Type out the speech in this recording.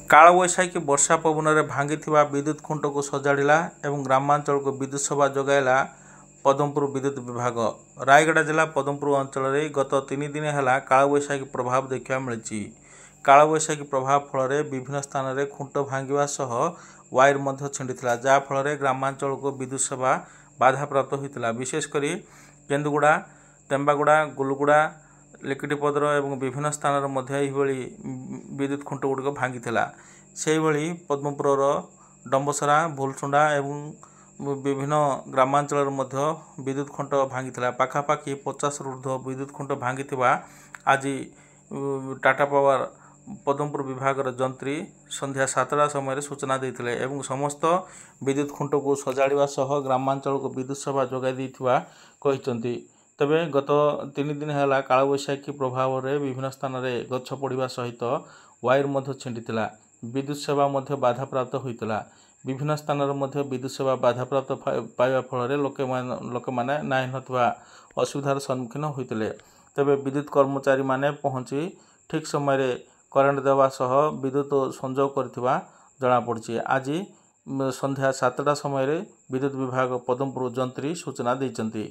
कालबैशाखी वर्षा पवन में भांगी विद्युत खुंट को सजाड़ा और ग्रामांचल को विद्युत सेवा जोगाइला पदमपुर विद्युत विभाग। रायगड़ा जिला पदमपुर अंचल में गत 3 दिन है कालबैशाखी प्रभाव देखा मिली। कालबैशाखी प्रभाव फल विभिन्न स्थान में खुंट भांगा सह वायर छिंडी जहाँफल ग्रामांचल को विद्युत सेवा बाधाप्राप्त होता। विशेषकर केन्दुगुड़ा, टेम्बागुड़ा, गुलुगुड़ा, लिकिटीपदर और विभिन्न स्थान में विद्युत खुंट गुड़िक भांगी से पद्मपुर डम्बसरा, भूलसुंडा और विभिन्न ग्रामांचल विद्युत खुंट भांगी पाखापाखि 50 ऊर्ध्व विद्युत खुंट भांगी आज टाटा पावर पदमपुर विभाग जंत्री संध्या 7टा समय सूचना देते और समस्त विद्युत खुंट को सजाड़ा सह ग्रामांचल को विद्युत सेवा जोगाई कहते। तबे गत 3 दिन है कालबैशाखी प्रभाव में विभिन्न स्थान में गछ पड़ा सहित वायर छिंडी विद्युत सेवा बाधाप्राप्त होता। विभिन्न स्थान में विद्युत सेवा बाधाप्राप्त पाइबा फल लोक मैंने नाई ना असुविधार सम्मुखीन होते। तबे विद्युत कर्मचारी माने पहुँची ठीक समय करेन्ट देवा सह विद्युत संजोग कर जनापड़ी। आज संध्या 7टा समय विद्युत विभाग पदमपुर जंत्री सूचना देते।